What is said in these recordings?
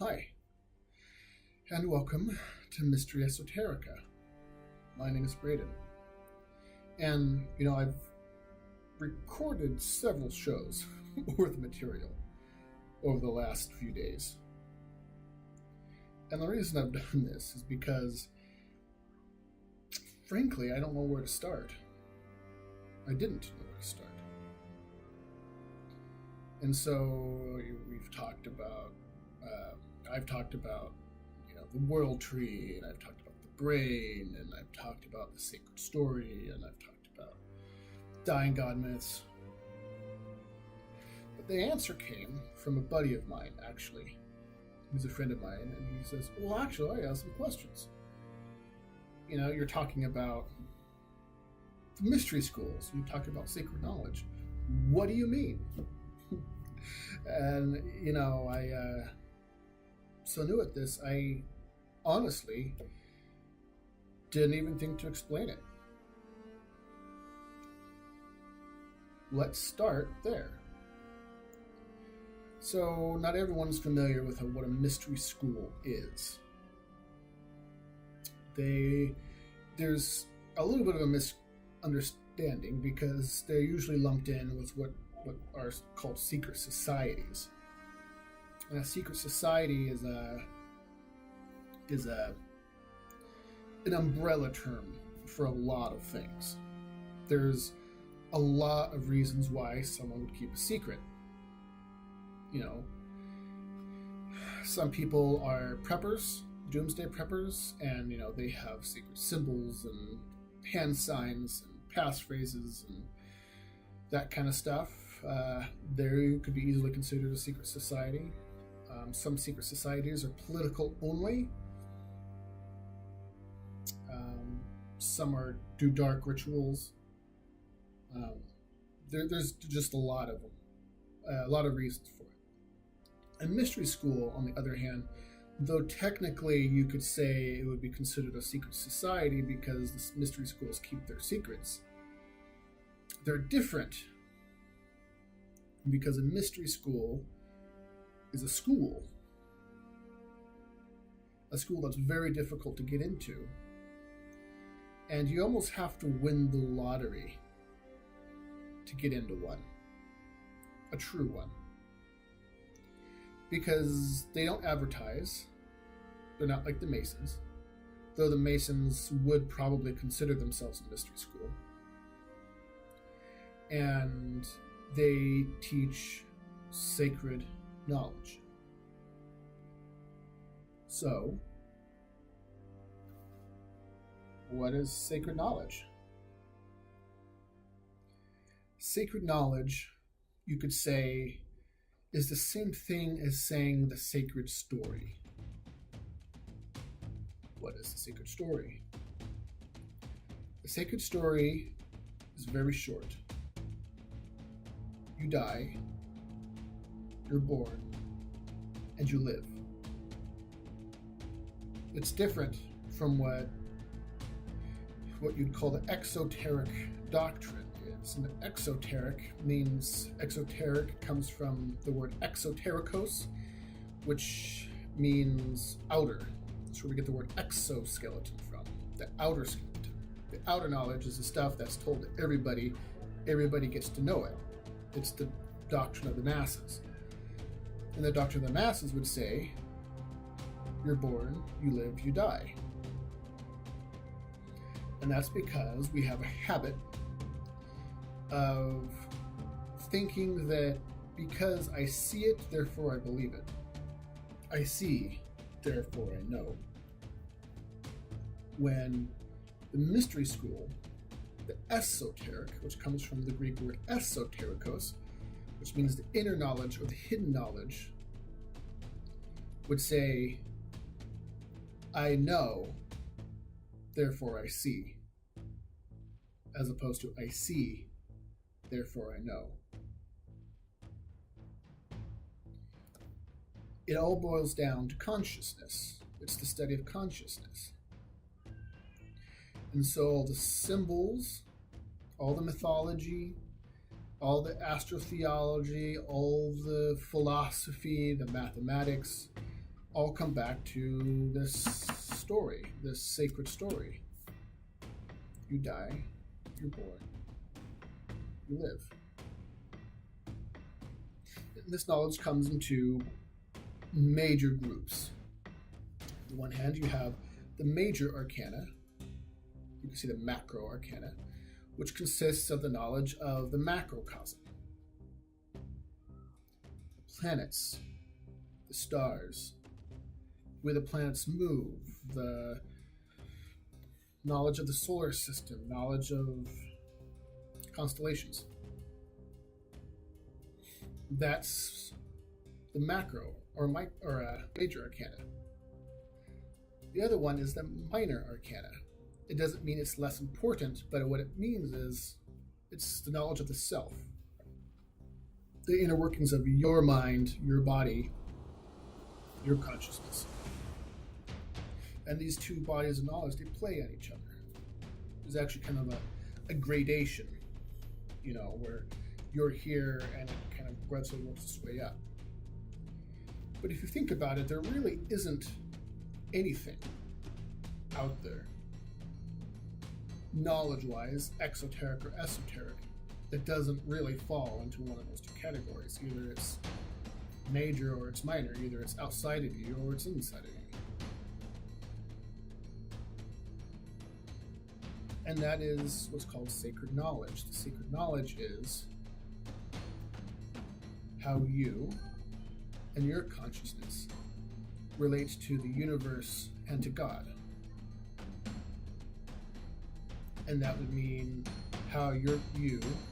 Hi, and welcome to Mystery Esoterica. My name is Braden. And, I've recorded several shows worth of material over the last few days. And the reason I've done this is because, frankly, I don't know where to start. I didn't know where to start. And so we've talked about, I've talked about, the world tree, and I've talked about the brain, and I've talked about the sacred story, and I've talked about dying god myths. But the answer came from a buddy of mine, actually. He's a friend of mine, and he says, well, actually, I have some questions. You're talking about the mystery schools. You talk about sacred knowledge. What do you mean? And, so new at this, I honestly didn't even think to explain it. Let's start there. So, not everyone's familiar with what a mystery school is. There's a little bit of a misunderstanding because they're usually lumped in with what are called secret societies. And a secret society is an umbrella term for a lot of things. There's a lot of reasons why someone would keep a secret. Some people are preppers, doomsday preppers, and they have secret symbols and hand signs and passphrases and that kind of stuff. There could be easily considered a secret society. Some secret societies are political only. Some do dark rituals. There's just a lot of them, a lot of reasons for it. A mystery school, on the other hand, though technically you could say it would be considered a secret society because the mystery schools keep their secrets, they're different because a mystery school is a school that's very difficult to get into, and you almost have to win the lottery to get into one, a true one, because they don't advertise. They're not like the Masons, though the Masons would probably consider themselves a mystery school, and they teach sacred knowledge. So, what is sacred knowledge? Sacred knowledge, you could say, is the same thing as saying the sacred story. What is the sacred story? The sacred story is very short. You die, you're born, and you live. It's different from what you'd call the exoteric doctrine is. And exoteric comes from the word exoterikos, which means outer. That's where we get the word exoskeleton from, the outer skeleton. The outer knowledge is the stuff that's told to everybody. Everybody gets to know it. It's the doctrine of the masses. And the doctrine of the masses would say, you're born, you live, you die. And that's because we have a habit of thinking that because I see it, therefore I believe it. I see, therefore I know. When the mystery school, the esoteric, which comes from the Greek word esoterikos, which means the inner knowledge or the hidden knowledge, would say, I know, therefore I see, as opposed to I see, therefore I know. It all boils down to consciousness. It's the study of consciousness. And so all the symbols, all the mythology, all the astrotheology, all the philosophy, the mathematics, all come back to this story, this sacred story. You die, you're born, you live. And this knowledge comes into major groups. On the one hand, you have the major arcana. You can see the macro arcana, which consists of the knowledge of the macrocosm. The planets, the stars, where the planets move, the knowledge of the solar system, knowledge of constellations. That's the macro or major arcana. The other one is the minor arcana. It doesn't mean it's less important, but what it means is it's the knowledge of the self, the inner workings of your mind, your body, your consciousness. And these two bodies of knowledge, they play on each other. There's actually kind of a gradation, where you're here and it kind of gradually works its way up. But if you think about it, there really isn't anything out there, knowledge-wise, exoteric or esoteric, that doesn't really fall into one of those two categories. Either it's major or it's minor. Either it's outside of you or it's inside of you. And that is what's called sacred knowledge. The sacred knowledge is how you and your consciousness relates to the universe and to God. And that would mean how you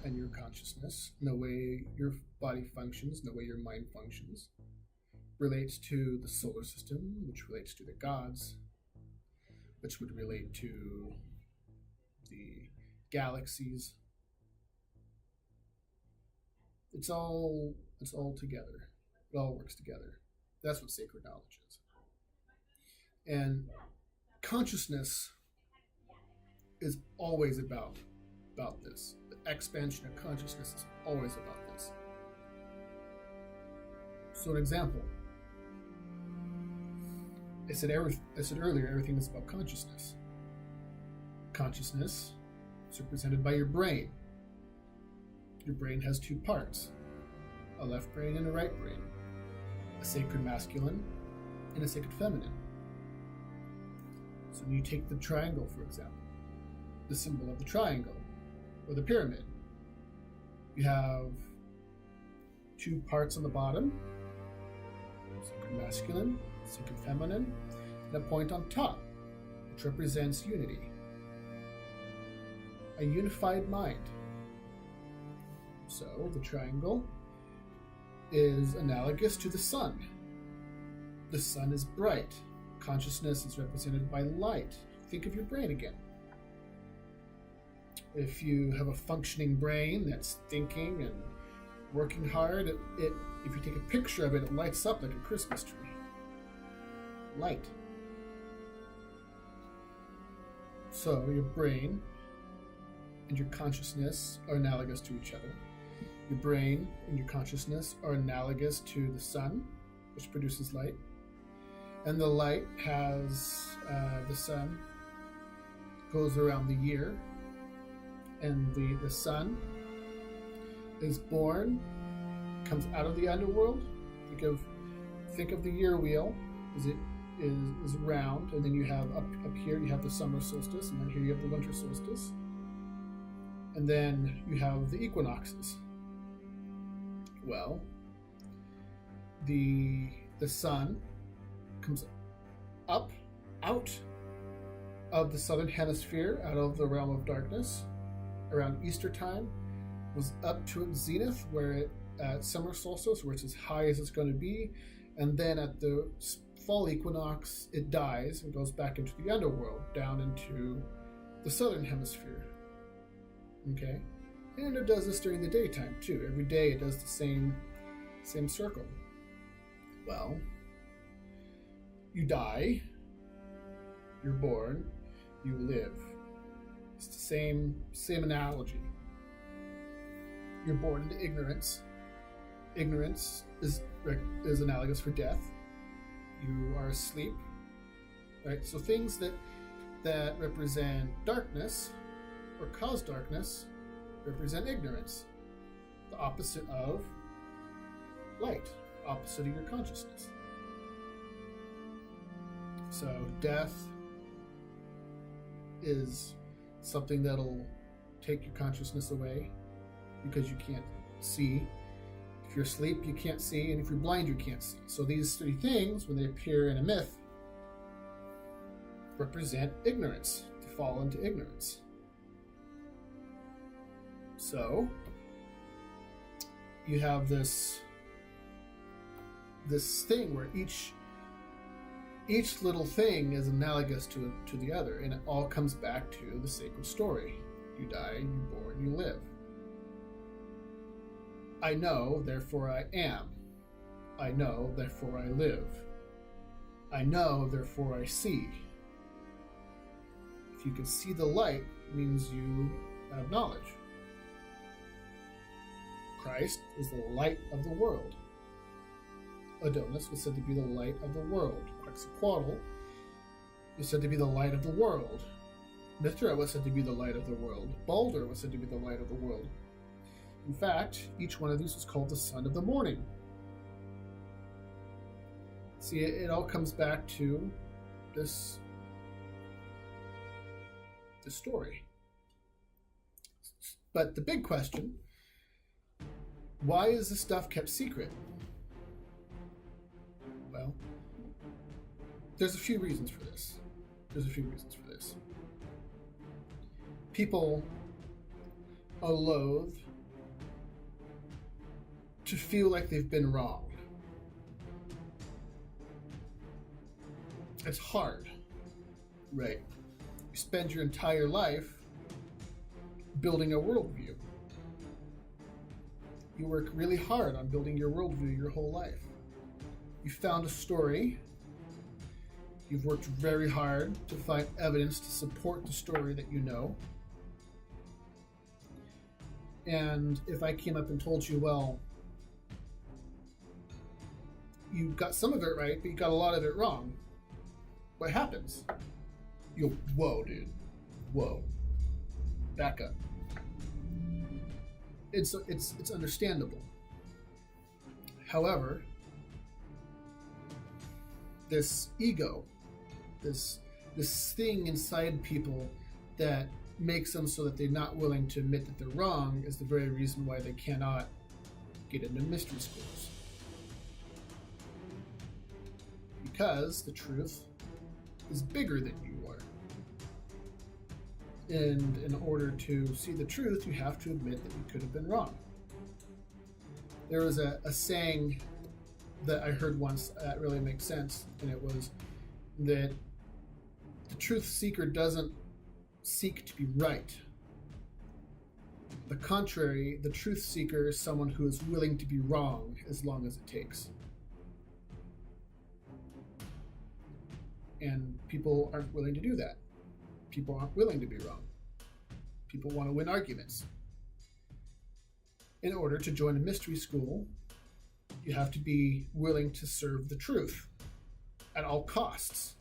and your consciousness, and the way your body functions, and the way your mind functions, relates to the solar system, which relates to the gods, which would relate to the galaxies. It's all together. It all works together. That's what sacred knowledge is. And consciousness is always about this. The expansion of consciousness is always about this. So an example. I said earlier, everything is about consciousness. Consciousness is represented by your brain. Your brain has two parts, a left brain and a right brain, a sacred masculine and a sacred feminine. So when you take the triangle, for example, the symbol of the triangle, or the pyramid, you have two parts on the bottom, sacred masculine, sacred feminine, and a point on top, which represents unity. A unified mind. So the triangle is analogous to the sun. The sun is bright. Consciousness is represented by light. Think of your brain again. If you have a functioning brain that's thinking and working hard, if you take a picture of it, it lights up like a Christmas tree. Light. So your brain and your consciousness are analogous to each other. Your brain and your consciousness are analogous to the sun, which produces light. And the light has, the sun goes around the year, and the sun is born, comes out of the underworld. Think of the year wheel as it is round, and then you have up here you have the summer solstice, and then here you have the winter solstice. And then you have the equinoxes. Well, the sun comes up, out of the southern hemisphere, out of the realm of darkness, around Easter time, was up to its zenith, where it at summer solstice, where it's as high as it's going to be, and then at the fall equinox, it dies and goes back into the underworld, down into the southern hemisphere. Okay, and it does this during the daytime too. Every day it does the same circle. Well, you die, you're born, you live. It's the same analogy. You're born into ignorance. Ignorance is analogous for death. You are asleep, right? So things that represent darkness or cause darkness represent ignorance, the opposite of light, opposite of your consciousness. So death is something that'll take your consciousness away because you can't see. If you're asleep, you can't see, and if you're blind, you can't see. So these three things, when they appear in a myth, represent ignorance, to fall into ignorance. So you have this thing where each little thing is analogous to the other, and it all comes back to the sacred story. You die, you're born, you live. I know, therefore I am. I know, therefore I live. I know, therefore I see. If you can see the light, it means you have knowledge. Christ is the light of the world. Adonis was said to be the light of the world. Quetzalcoatl was said to be the light of the world. Mithra was said to be the light of the world. Baldur was said to be the light of the world. In fact, each one of these was called the son of the morning. See, it all comes back to this story. But the big question, why is this stuff kept secret? Well, there's a few reasons for this. People are loath to feel like they've been wrong. It's hard, right? You spend your entire life building a worldview. You work really hard on building your worldview your whole life. You found a story. You've worked very hard to find evidence to support the story that you know. And if I came up and told you, well, you got some of it right, but you got a lot of it wrong, what happens? You go, whoa, dude. Whoa. Back up. It's understandable. However, this ego, this thing inside people that makes them so that they're not willing to admit that they're wrong, is the very reason why they cannot get into mystery schools. Because the truth is bigger than you are. And in order to see the truth, you have to admit that you could have been wrong. There was a saying that I heard once that really makes sense, and it was that the truth seeker doesn't seek to be right. The contrary, the truth seeker is someone who is willing to be wrong as long as it takes. And people aren't willing to do that. People aren't willing to be wrong. People want to win arguments. In order to join a mystery school, you have to be willing to serve the truth at all costs.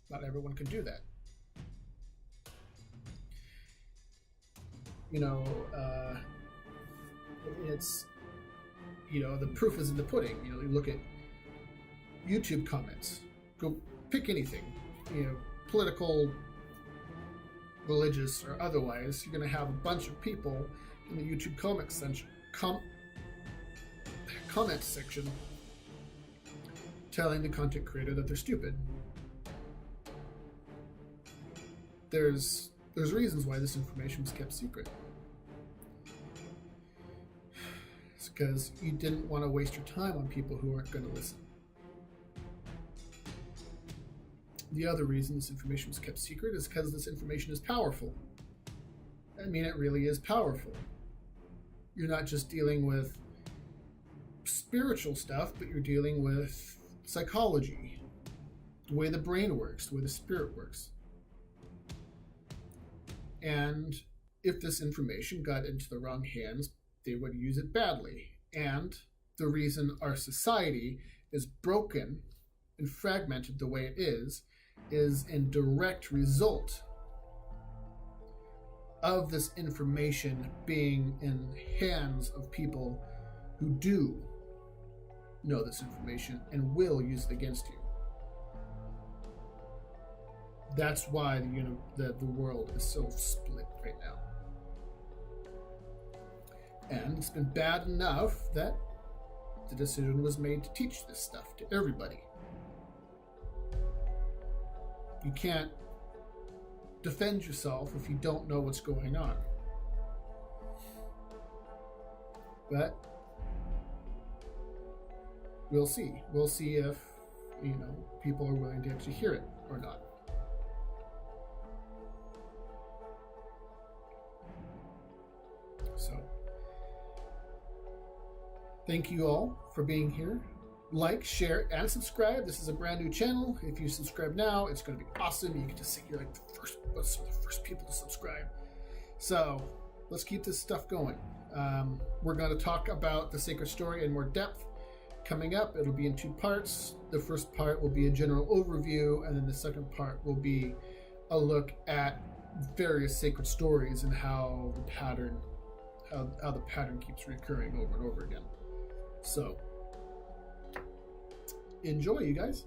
Not everyone can do that. It's, the proof is in the pudding. You look at YouTube comments. Go pick anything, political, religious, or otherwise. You're going to have a bunch of people in the YouTube comment section telling the content creator that they're stupid. There's reasons why this information was kept secret. It's because you didn't want to waste your time on people who aren't going to listen. The other reason this information was kept secret is because this information is powerful. I mean, it really is powerful. You're not just dealing with spiritual stuff, but you're dealing with psychology, the way the brain works, the way the spirit works. And if this information got into the wrong hands, they would use it badly. And the reason our society is broken and fragmented the way it is in direct result of this information being in hands of people who do know this information and will use it against you. That's why the world is so split right now. And it's been bad enough that the decision was made to teach this stuff to everybody. You can't defend yourself if you don't know what's going on. But we'll see. We'll see if, people are willing to actually hear it or not. So, thank you all for being here. Like, share, and subscribe. This is a brand new channel. If you subscribe now, it's going to be awesome. You get to see you're like the first people to subscribe. So let's keep this stuff going. We're going to talk about the sacred story in more depth coming up. It'll be in 2 parts. The first part will be a general overview, and then the second part will be a look at various sacred stories and how the pattern keeps recurring over and over again. So enjoy, you guys.